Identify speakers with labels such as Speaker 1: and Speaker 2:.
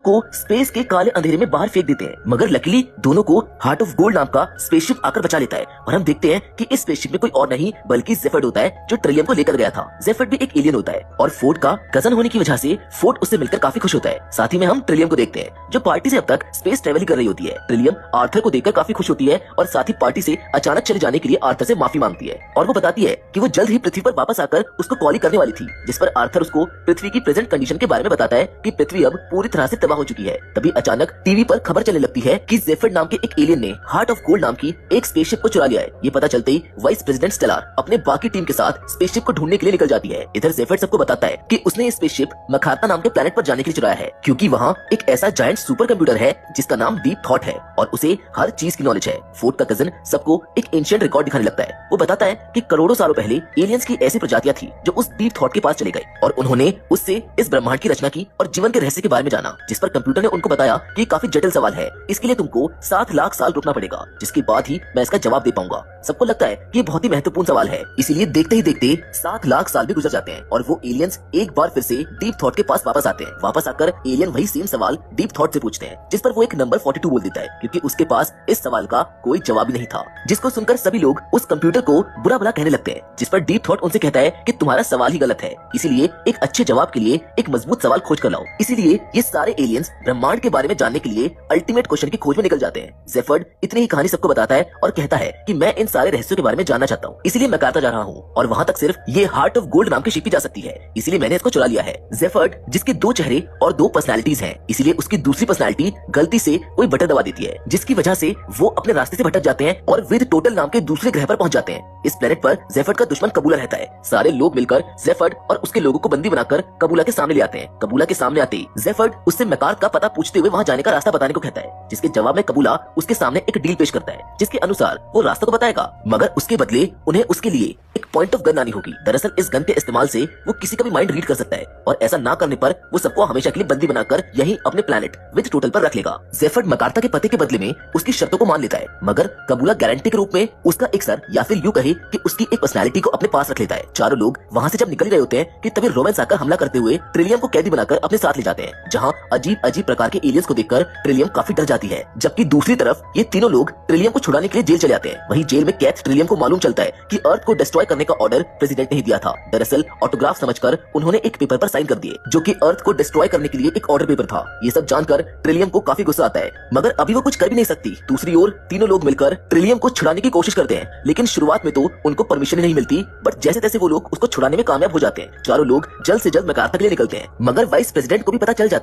Speaker 1: को स्पेस के काले अंधेरे में बाहर फेंक देते हैं, मगर लकीली दोनों को हार्ट ऑफ गोल्ड नाम का स्पेसशिप आकर बचा लेता है और हम देखते हैं कि इस स्पेसशिप में कोई और नहीं बल्कि जेफर्ड होता है जो ट्रिलियम को लेकर गया था। जेफर्ड भी एक एलियन होता है और फोर्ड का कजन होने की वजह से फोर्ड उससे मिलकर काफी खुश होता है। साथ ही में हम ट्रिलियम को देखते हैं जो पार्टी से अब तक स्पेस ट्रेवल कर रही होती है। ट्रिलियम आर्थर को देखकर काफी खुश होती है और साथ ही पार्टी से अचानक चले जाने के लिए आर्थर से माफी मांगती है और वो बताती है कि वो जल्द ही पृथ्वी पर वापस आकर उसको कॉल करने वाली थी, जिस पर आर्थर उसको पृथ्वी की प्रेजेंट कंडीशन के बारे में बताता है कि पृथ्वी अब पूरी तरह से तबाह हो चुकी है। तभी अचानक टीवी पर खबर चलने लगती है कि जेफर्ड नाम के एक एलियन ने हार्ट ऑफ गोल्ड नाम की एक स्पेसशिप को चुरा लिया है। ये पता चलते ही वाइस प्रेसिडेंट स्टेलार अपने बाकी टीम के साथ स्पेसशिप को ढूंढने के लिए निकल जाती है। इधर जेफर्ड सबको बताता है कि उसने स्पेसशिप मखाता नाम के प्लेनेट पर जाने के लिए चुराया है, क्योंकि वहाँ एक ऐसा जायंट सुपर कंप्यूटर है जिसका नाम डीप थॉट है और उसे हर चीज की नॉलेज है। फोर्ड का कजन सबको एक एंशिएंट रिकॉर्ड दिखाने लगता है। वो बताता है कि करोड़ों सालों पहले एलियंस की ऐसी प्रजातियां थी जो उस डीप थॉट के पास चले गए और उन्होंने उससे इस ब्रह्मांड की रचना की और जीवन के रहस्य के बारे में जाना, जिस पर कंप्यूटर ने उनको बताया कि काफी जटिल सवाल है, इसके लिए तुमको 7 लाख साल रुकना पड़ेगा, जिसके बाद ही मैं इसका जवाब दे पाऊंगा। सबको लगता है कि ये बहुत ही महत्वपूर्ण सवाल है, इसीलिए देखते ही देखते 7 लाख साल भी गुजर जाते हैं और वो एलियंस एक बार फिर से डीप थॉट के पास वापस आते हैं। वापस आकर एलियन वही सेम सवाल डीप थॉट से पूछते हैं, जिस पर वो एक नंबर 42 बोल देता है, क्योंकि उसके पास इस सवाल का कोई जवाब ही नहीं था। जिसको सुनकर सभी लोग उस कंप्यूटर को बुरा भला कहने लगते हैं, जिस पर डीप थॉट उनसे कहता है कि तुम्हारा सवाल ही गलत है, इसीलिए एक अच्छे जवाब के लिए एक मजबूत सवाल खोज कर लाओ। इसीलिए ये सारे एलियंस ब्रह्मांड के बारे में जानने के लिए अल्टीमेट क्वेश्चन की खोज में निकल जाते हैं। जेफर्ड इतनी ही कहानी सबको बताता है और कहता है कि मैं इन सारे रहस्यों के बारे में जानना चाहता हूँ, इसीलिए मैं करता जा रहा हूँ और वहाँ तक सिर्फ ये हार्ट ऑफ गोल्ड नाम की शिप ही जा सकती है, इसीलिए मैंने इसको चुरा लिया है। जेफर्ड जिसके 2 चेहरे और 2 पर्सनालिटीज हैं, इसीलिए उसकी दूसरी पर्सनालिटी गलती से कोई बटन दबा देती है, जिसकी वजह से वो अपने रास्ते से भटक जाते हैं और विद टोटल नाम के दूसरे ग्रह पर पहुंच जाते हैं। इस प्लेनेट पर जेफर्ड का दुश्मन कबूला रहता है। सारे लोग मिलकर जेफर्ड और उसके लोगों को बंदी बनाकर कबूला के सामने ले आते हैं। कबूला के सामने आते ही जेफर्ड उससे मैकार्थ का पता पूछते हुए वहाँ जाने का रास्ता बताने को कहता है, जिसके जवाब में कबूला उसके सामने एक डील पेश करता है, जिसके अनुसार वो रास्ता तो बताएगा, मगर उसके बदले उन्हें उसके लिए एक पॉइंट ऑफ गन आनी होगी। दरअसल इस गन के इस्तेमाल से वो किसी का भी माइंड रीड कर सकता है और ऐसा ना करने पर वो सबको हमेशा के लिए बंदी बनाकर यही अपने प्लेनेट विद टोटल पर रख लेगा। जेफर्ड मकार्था के पते के बदले में उसकी शर्तों को मान लेता है, मगर कबूला गारंटी के रूप में उसका एक सर या फिर यूं कहे कि उसकी एक पर्सनालिटी को अपने पास रख लेता है। चारों लोग वहाँ से जब निकल रहे होते हैं कि तभी रोमेंस आकर हमला करते हुए ट्रिलियम को कैदी बनाकर अपने साथ ले जाते हैं, जहाँ अजीब अजीब प्रकार के एलियंस को देखकर ट्रिलियम काफी डर जाती है। जबकि दूसरी तरफ ये तीनों लोग ट्रिलियम को छुड़ाने के लिए जेल चले आते हैं। वहीं जेल में कैद ट्रिलियम को मालूम चलता है कि अर्थ को डिस्ट्रॉय करने का ऑर्डर प्रेसिडेंट ने दिया था। दरअसल ऑटोग्राफ समझकर उन्होंने एक पेपर पर साइन कर दिए, जो कि अर्थ को डिस्ट्रॉय करने के लिए एक ऑर्डर पेपर था। ये सब जानकर ट्रिलियम को काफी गुस्सा आता है, मगर अभी वो कुछ कर भी नहीं सकती। दूसरी ओर तीनों लोग मिलकर ट्रिलियम को छुड़ाने की कोशिश करते हैं, लेकिन शुरुआत में तो उनको परमिशन ही नहीं मिलती, बट जैसे तैसे वो लोग उसको छुड़ाने में कामयाब हो जाते हैं। चारों लोग जल्द से जल्द मैकार्था के लिए निकलते हैं, मगर वाइस प्रेसिडेंट को भी पता चल जाता है